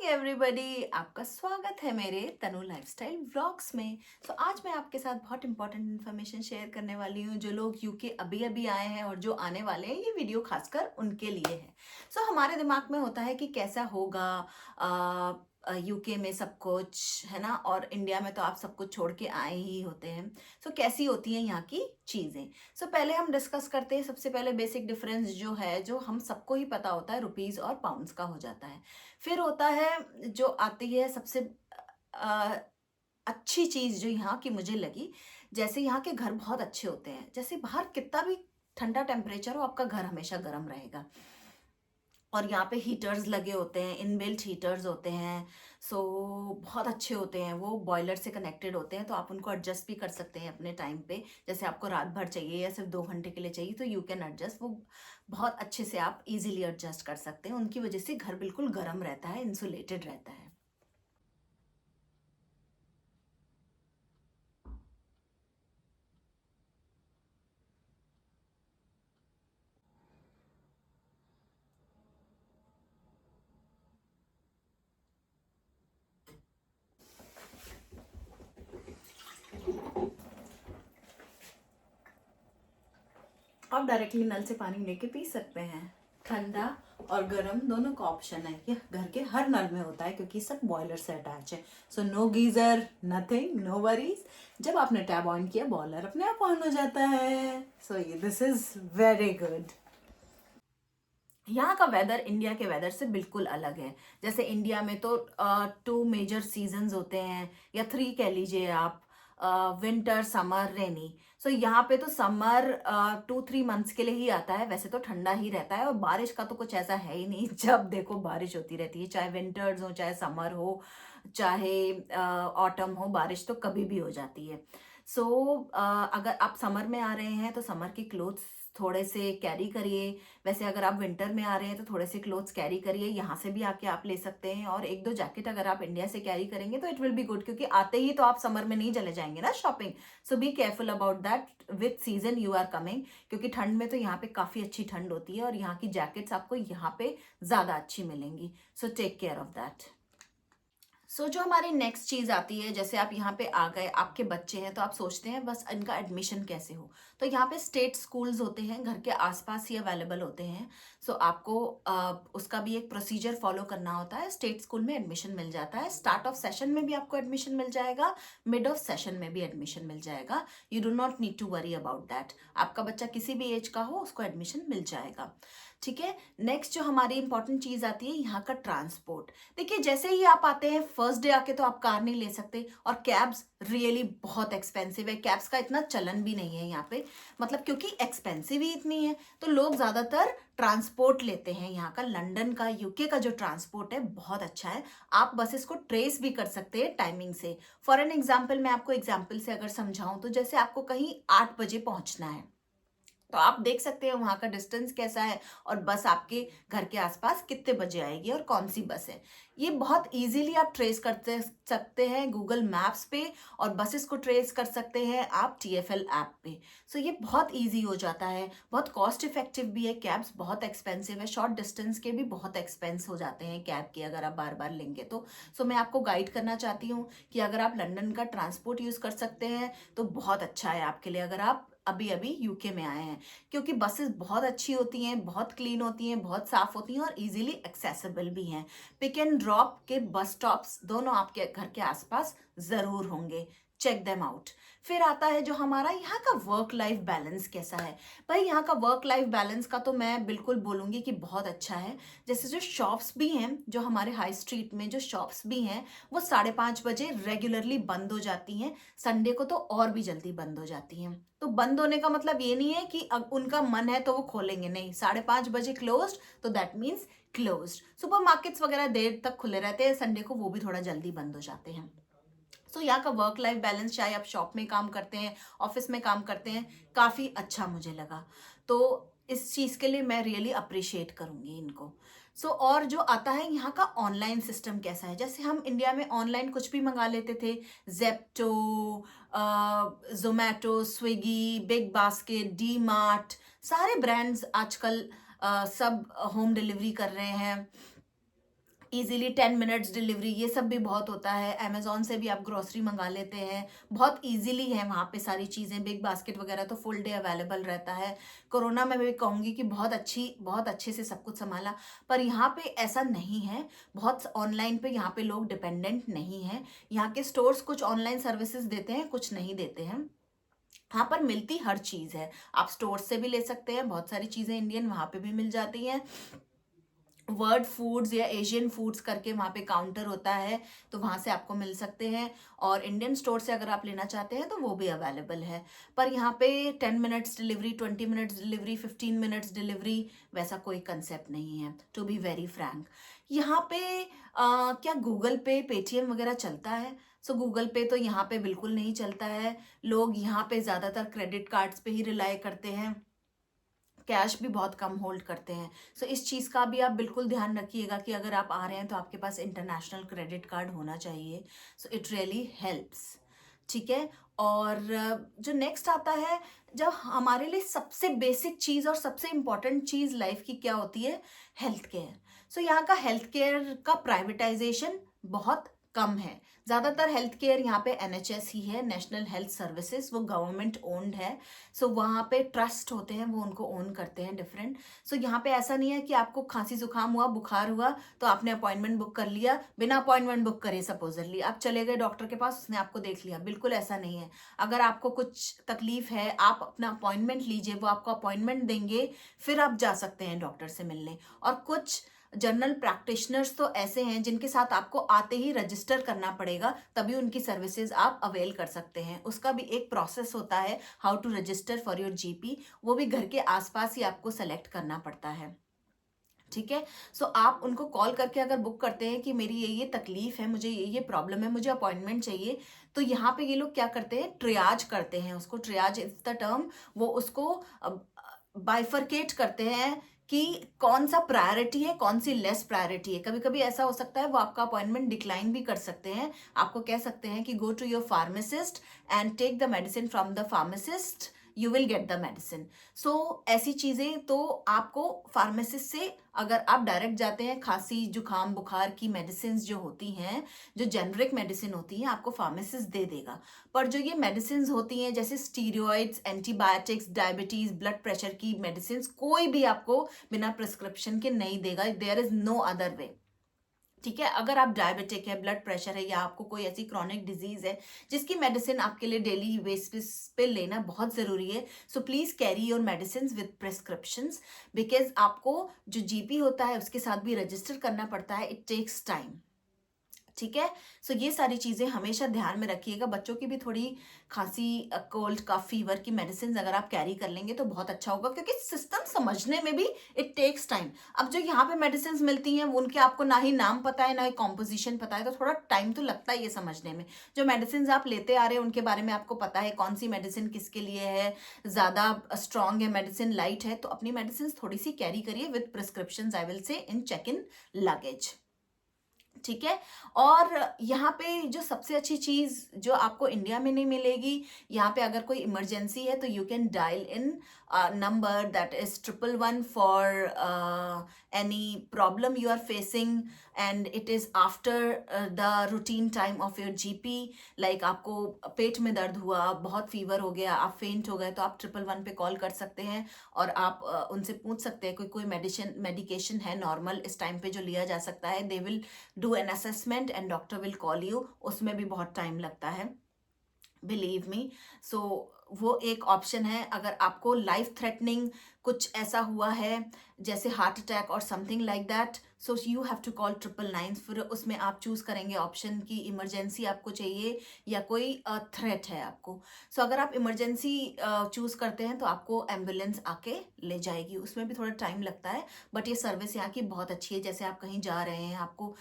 Everybody, आपका स्वागत है मेरे तनु लाइफस्टाइल व्लॉग्स में। आज मैं आपके साथ बहुत इंपॉर्टेंट इन्फॉर्मेशन शेयर करने वाली हूँ। जो लोग यूके अभी अभी आए हैं और जो आने वाले हैं, ये वीडियो खासकर उनके लिए है। हमारे दिमाग में होता है कि कैसा होगा यूके में सब कुछ, है ना। और इंडिया में तो आप सब कुछ छोड़ के आए ही होते हैं। कैसी होती हैं यहाँ की चीज़ें। पहले हम डिस्कस करते हैं। सबसे पहले बेसिक डिफरेंस जो है, जो हम सबको ही पता होता है, रुपीज़ और पाउंड्स का हो जाता है। फिर होता है जो आती है सबसे अ, अच्छी चीज़ जो यहाँ की मुझे लगी। जैसे यहाँ के घर बहुत अच्छे होते हैं। जैसे बाहर कितना भी ठंडा टेम्परेचर हो, आपका घर हमेशा गर्म रहेगा। और यहाँ पे हीटर्स लगे होते हैं, इनबिल्ट हीटर्स होते हैं। बहुत अच्छे होते हैं। वो बॉयलर से कनेक्टेड होते हैं, तो आप उनको एडजस्ट भी कर सकते हैं अपने टाइम पे। जैसे आपको रात भर चाहिए या सिर्फ 2 घंटे के लिए चाहिए, तो यू कैन एडजस्ट। वो बहुत अच्छे से आप इजीली एडजस्ट कर सकते हैं। उनकी वजह से घर बिल्कुल गर्म रहता है, इंसुलेटेड रहता है। आप डायरेक्टली नल से पानी लेके पी सकते हैं। ठंडा और गर्म दोनों का ऑप्शन है। ये घर के हर नल में होता है, क्योंकि सब बॉयलर से अटैच है। No geyser, nothing, no worries. जब आपने टैब ऑन किया, बॉयलर अपने आप ऑन हो जाता है। This is very good. यहाँ का वेदर इंडिया के वेदर से बिल्कुल अलग है। जैसे इंडिया में तो 2 मेजर सीजन्स होते हैं, या 3 कह लीजिए आप। विंटर, समर, रेनी। यहाँ पे तो समर 2-3 मंथ्स के लिए ही आता है। वैसे तो ठंडा ही रहता है, और बारिश का तो कुछ ऐसा है ही नहीं। जब देखो बारिश होती रहती है, चाहे विंटर्स हो, चाहे समर हो, चाहे ऑटम हो, बारिश तो कभी भी हो जाती है। अगर आप समर में आ रहे हैं तो समर की क्लोथ्स थोड़े से कैरी करिए। वैसे अगर आप विंटर में आ रहे हैं तो थोड़े से क्लोथ्स कैरी करिए। यहाँ से भी आके आप ले सकते हैं। और 1-2 जैकेट अगर आप इंडिया से कैरी करेंगे तो इट विल बी गुड, क्योंकि आते ही तो आप समर में नहीं चले जाएंगे ना shopping. Be careful about that with season you are coming, क्योंकि ठंड में तो यहाँ पे काफी अच्छी ठंड होती है, और यहाँ की जैकेट्स आपको यहाँ पे ज्यादा अच्छी मिलेंगी। Take care of that. जो हमारी नेक्स्ट चीज आती है, जैसे आप यहाँ पे आ गए, आपके बच्चे हैं, तो आप सोचते हैं बस इनका एडमिशन कैसे हो। यहाँ पे स्टेट स्कूल्स होते हैं, घर के आसपास ही अवेलेबल होते हैं। आपको उसका भी एक प्रोसीजर फॉलो करना होता है। स्टेट स्कूल में एडमिशन मिल जाता है। स्टार्ट ऑफ सेशन में भी आपको एडमिशन मिल जाएगा, मिड ऑफ सेशन में भी एडमिशन मिल जाएगा। You do not need to worry about that. आपका बच्चा किसी भी एज का हो, उसको एडमिशन मिल जाएगा। ठीक है। नेक्स्ट जो हमारी इंपॉर्टेंट चीज आती है, यहाँ का ट्रांसपोर्ट। देखिए, जैसे ही आप आते हैं फर्स्ट डे आके, तो आप कार नहीं ले सकते, और कैब्स रियली बहुत एक्सपेंसिव है। कैब्स का इतना चलन भी नहीं है यहाँ पे, मतलब क्योंकि एक्सपेंसिव ही इतनी है, तो लोग ज्यादातर ट्रांसपोर्ट लेते हैं। यहाँ का लंदन का, यूके का जो ट्रांसपोर्ट है बहुत अच्छा है। आप बसेस को ट्रेस भी कर सकते हैं टाइमिंग से। फॉर एन एग्जाम्पल, मैं आपको एग्जाम्पल से अगर समझाऊं, तो जैसे आपको कहीं 8 बजे पहुंचना है, तो आप देख सकते हैं वहां का डिस्टेंस कैसा है, और बस आपके घर के आसपास कितने बजे आएगी और कौन सी बस है। ये बहुत इजीली आप ट्रेस करते सकते हैं गूगल मैप्स पे, और बसेस को ट्रेस कर सकते हैं आप टीएफएल ऐप पे। ये बहुत इजी हो जाता है, बहुत कॉस्ट इफेक्टिव भी है। कैब्स बहुत एक्सपेंसिव है, शॉर्ट डिस्टेंस के भी बहुत एक्सपेंस हो जाते हैं कैब के, अगर आप बार बार लेंगे तो। मैं आपको गाइड करना चाहती हूँ कि अगर आप लंदन का ट्रांसपोर्ट यूज कर सकते हैं तो बहुत अच्छा है आपके लिए, अगर आप अभी अभी यूके में आए हैं। क्योंकि बसेस बहुत अच्छी होती हैं, बहुत क्लीन होती हैं, बहुत साफ होती हैं, और इजीली एक्सेसिबल भी हैं। पिक एंड ड्रॉप के बस स्टॉप्स दोनों आपके घर के आसपास जरूर होंगे। Check them out. फिर आता है जो हमारा यहाँ का वर्क लाइफ बैलेंस कैसा है। भाई, यहाँ का वर्क लाइफ बैलेंस का तो मैं बिल्कुल बोलूंगी कि बहुत अच्छा है। जैसे जो शॉप्स भी हैं, जो हमारे हाई स्ट्रीट में जो शॉप्स भी हैं, वो 5:30 बजे रेगुलरली बंद हो जाती हैं। संडे को तो और भी जल्दी बंद हो जाती हैं। तो बंद होने का मतलब ये नहीं है कि अब उनका मन है तो वो खोलेंगे, नहीं। 5:30 बजे क्लोज्ड, तो that means closed. Super markets वगैरह देर तक खुले रहते हैं, संडे को वो भी थोड़ा जल्दी बंद हो जाते हैं। यहाँ का वर्क लाइफ बैलेंस, चाहे आप शॉप में काम करते हैं, ऑफिस में काम करते हैं, काफी अच्छा मुझे लगा। तो इस चीज के लिए मैं रियली अप्रिशिएट करूंगी इनको। और जो आता है यहाँ का ऑनलाइन सिस्टम कैसा है। जैसे हम इंडिया में ऑनलाइन कुछ भी मंगा लेते थे, Zepto, Zomato, Swiggy, big basket, D mart, सारे ब्रांड्स आजकल सब होम डिलीवरी कर रहे हैं। इजीली 10 मिनट्स डिलीवरी, ये सब भी बहुत होता है। अमेजोन से भी आप ग्रोसरी मंगा लेते हैं, बहुत इजीली है वहाँ पे सारी चीज़ें। बिग बास्केट वगैरह तो फुल डे अवेलेबल रहता है। कोरोना में भी कहूँगी कि बहुत अच्छे से सब कुछ संभाला। पर यहाँ पे ऐसा नहीं है, बहुत ऑनलाइन पे यहाँ पे लोग डिपेंडेंट नहीं हैं। यहाँ के स्टोर्स कुछ ऑनलाइन सर्विसेज देते हैं, कुछ नहीं देते हैं। यहाँ पर मिलती हर चीज़ है, आप स्टोर से भी ले सकते हैं, बहुत सारी चीज़ें इंडियन वहाँ पे भी मिल जाती हैं। वर्ड फूड्स या एशियन फूड्स करके वहाँ पे काउंटर होता है, तो वहाँ से आपको मिल सकते हैं। और इंडियन स्टोर से अगर आप लेना चाहते हैं तो वो भी अवेलेबल है। पर यहाँ पे 10 minutes delivery, 20 minutes delivery, 15 minutes delivery, वैसा कोई कंसेप्ट नहीं है, टू बी वेरी फ्रैंक। यहाँ पे क्या गूगल पे, पेटीएम वगैरह चलता है? सो गूगल पे तो यहाँ पे बिल्कुल नहीं चलता है। लोग यहाँ पे ज़्यादातर क्रेडिट कार्ड्स पे ही रिलाई करते हैं, कैश भी बहुत कम होल्ड करते हैं। सो इस चीज़ का भी आप बिल्कुल ध्यान रखिएगा कि अगर आप आ रहे हैं तो आपके पास इंटरनेशनल क्रेडिट कार्ड होना चाहिए। सो इट रियली हेल्प्स, ठीक है। और जो नेक्स्ट आता है, जब हमारे लिए सबसे बेसिक चीज़ और सबसे इम्पॉर्टेंट चीज़ लाइफ की क्या होती है? Health care. सो यहाँ का हेल्थ केयर का प्राइवेटाइजेशन बहुत कम है। ज़्यादातर हेल्थ केयर यहाँ पे एनएचएस ही है, नेशनल हेल्थ सर्विसेज, वो गवर्नमेंट ओन्ड है। सो वहाँ पे ट्रस्ट होते हैं, वो उनको ओन करते हैं डिफरेंट। सो यहाँ पे ऐसा नहीं है कि आपको खांसी जुकाम हुआ, बुखार हुआ तो आपने अपॉइंटमेंट बुक कर लिया, बिना अपॉइंटमेंट बुक करे सपोजरली आप चले गए डॉक्टर के पास, उसने आपको देख लिया, बिल्कुल ऐसा नहीं है। अगर आपको कुछ तकलीफ है, आप अपना अपॉइंटमेंट लीजिए, वो आपको अपॉइंटमेंट देंगे, फिर आप जा सकते हैं डॉक्टर से मिलने। और कुछ जनरल प्रैक्टिशनर्स तो ऐसे हैं जिनके साथ आपको आते ही रजिस्टर करना पड़ेगा, तभी उनकी सर्विसेज आप अवेल कर सकते हैं। उसका भी एक प्रोसेस होता है, how to register for your GP, वो भी घर के आसपास ही आपको सेलेक्ट करना पड़ता है, ठीक है। सो आप उनको कॉल करके अगर बुक करते हैं कि मेरी ये तकलीफ है, मुझे ये प्रॉब्लम है, मुझे अपॉइंटमेंट चाहिए, तो यहाँ पे ये लोग क्या करते हैं? ट्रियाज करते हैं उसको, ट्रियाज इज द टर्म। वो उसको बाइफरकेट करते हैं कि कौन सा प्रायोरिटी है, कौन सी लेस प्रायोरिटी है। कभी कभी ऐसा हो सकता है वो आपका अपॉइंटमेंट डिक्लाइन भी कर सकते हैं, आपको कह सकते हैं कि go to your pharmacist and take the medicine from the pharmacist, you will get the medicine. So ऐसी चीज़ें तो आपको फार्मासिस्ट से, अगर आप डायरेक्ट जाते हैं, खांसी जुकाम बुखार की मेडिसिन जो होती हैं, जो जेनरिक मेडिसिन होती हैं, आपको फार्मासिस्ट दे देगा। पर जो ये मेडिसिन होती हैं जैसे steroids, antibiotics, diabetes, blood pressure की मेडिसिन, कोई भी आपको बिना प्रिस्क्रिप्शन के नहीं देगा, there is no other way, ठीक है। अगर आप डायबिटिक है, ब्लड प्रेशर है, या आपको कोई ऐसी क्रॉनिक डिजीज है जिसकी मेडिसिन आपके लिए डेली बेसिस पे लेना बहुत ज़रूरी है, so please carry your medicine with prescriptions, because आपको जो जीपी होता है उसके साथ भी रजिस्टर करना पड़ता है, इट टेक्स टाइम, ठीक है। सो ये सारी चीज़ें हमेशा ध्यान में रखिएगा। बच्चों की भी थोड़ी खांसी, कोल्ड का, फीवर की मेडिसिन अगर आप कैरी कर लेंगे तो बहुत अच्छा होगा, क्योंकि सिस्टम समझने में भी इट टेक्स टाइम। अब जो यहाँ पे मेडिसिन मिलती हैं उनके आपको ना ही नाम पता है, ना ही कॉम्पोजिशन पता है, तो थोड़ा टाइम तो लगता है ये समझने में। जो मेडिसिन आप लेते आ रहे हैं उनके बारे में आपको पता है, कौन सी मेडिसिन किसके लिए है, ज़्यादा स्ट्रॉन्ग है मेडिसिन, लाइट है, तो अपनी मेडिसिन थोड़ी सी कैरी करिए with prescription, I will say, in check in luggage, ठीक है। और यहाँ पे जो सबसे अच्छी चीज़ जो आपको इंडिया में नहीं मिलेगी, यहाँ पे अगर कोई इमरजेंसी है तो you can dial in number that is 111 for any problem you are facing, and it is after the routine time of your GP. Like आपको पेट में दर्द हुआ, बहुत फीवर हो गया, आप फेंट हो गए, तो आप 111 पे कॉल कर सकते हैं और आप उनसे पूछ सकते हैं कोई मेडिकेशन है नॉर्मल इस टाइम पे जो लिया जा सकता है। They will do an assessment and doctor will call you. उसमें भी बहुत टाइम लगता है, बिलीव मी। सो वो एक ऑप्शन है। अगर आपको लाइफ थ्रेटनिंग कुछ ऐसा हुआ है जैसे हार्ट अटैक और something like that, so you have to call 999। फिर उसमें आप चूज करेंगे ऑप्शन की इमरजेंसी आपको चाहिए या कोई थ्रेट है आपको। सो अगर आप इमरजेंसी चूज करते हैं तो आपको एम्बुलेंस आके ले जाएगी, उसमें भी थोड़ा टाइम लगता है, बट ये सर्विस यहाँ की बहुत अच्छी है। जैसे आप कहीं जा रहे हैं, आपको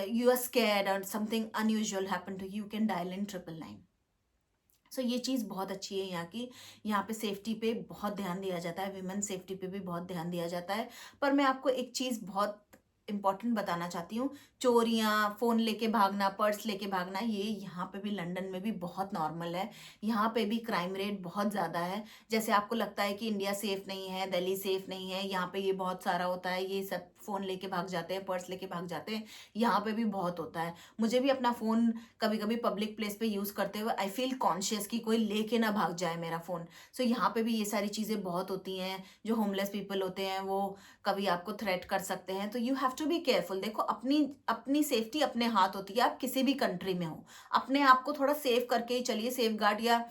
you are scared or something unusual happen to you, can dial in 999। So ये चीज़ बहुत अच्छी है यहाँ की। यहाँ पे सेफ्टी पे बहुत ध्यान दिया जाता है, विमेन सेफ्टी पे भी बहुत ध्यान दिया जाता है। पर मैं आपको एक चीज़ बहुत इंपॉर्टेंट बताना चाहती हूँ, चोरियाँ, फ़ोन लेके भागना, पर्स लेके भागना, ये यहाँ पे भी लंदन में भी बहुत नॉर्मल है। यहाँ पे भी क्राइम रेट बहुत ज़्यादा है। जैसे आपको लगता है कि इंडिया सेफ़ नहीं है, दिल्ली सेफ़ नहीं है, यहाँ पे ये बहुत सारा होता है, ये सब फ़ोन लेके भाग जाते हैं, पर्स लेके भाग जाते हैं, यहाँ पे भी बहुत होता है। मुझे भी अपना फ़ोन कभी-कभी पब्लिक प्लेस पे यूज़ करते हुए आई फ़ील कॉन्शियस कि कोई लेके ना भाग जाए मेरा फ़ोन। सो यहाँ पे भी ये सारी चीज़ें बहुत होती हैं, जो होमलेस पीपल होते हैं वो कभी आपको थ्रेट कर सकते हैं, तो you have to be careful. देखो अपनी अपनी सेफ्टी अपने हाथ होती है, आप किसी भी कंट्री में हो। अपने आप को थोड़ा सेफ करके ही चलिए, सेफगार्ड या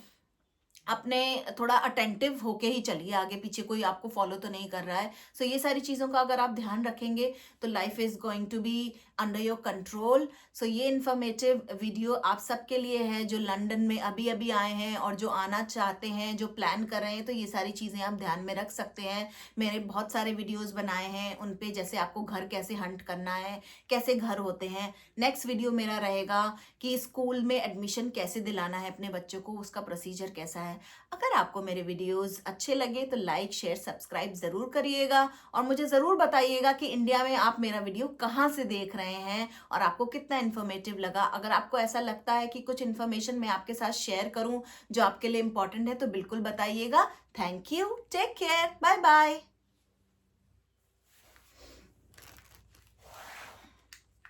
अपने थोड़ा अटेंटिव होके ही चलिए, आगे पीछे कोई आपको फॉलो तो नहीं कर रहा है। सो ये सारी चीज़ों का अगर आप ध्यान रखेंगे तो life is going to be under your control. So ये इन्फॉर्मेटिव वीडियो आप सबके लिए है जो लंदन में अभी-अभी आए हैं और जो आना चाहते हैं, जो प्लान कर रहे हैं, तो ये सारी चीज़ें आप ध्यान में रख सकते हैं। मैंने बहुत सारे वीडियोज़ बनाए हैं उन पे, जैसे आपको घर कैसे हंट करना है, कैसे घर होते हैं। नेक्स्ट वीडियो मेरा रहेगा कि स्कूल में एडमिशन कैसे दिलाना है अपने बच्चों को, उसका प्रोसीजर कैसा है। अगर आपको मेरे वीडियोस अच्छे लगे तो लाइक शेयर सब्सक्राइब ज़रूर करिएगा और मुझे ज़रूर बताइएगा कि इंडिया में आप मेरा वीडियो कहाँ से देख रहे हैं और आपको कितना इन्फॉर्मेटिव लगा। अगर आपको ऐसा लगता है कि कुछ इन्फॉर्मेशन मैं आपके साथ शेयर करूं जो आपके लिए इम्पोर्टेंट है तो बिल्कुल बताइएगा। Thank you, take care, bye bye.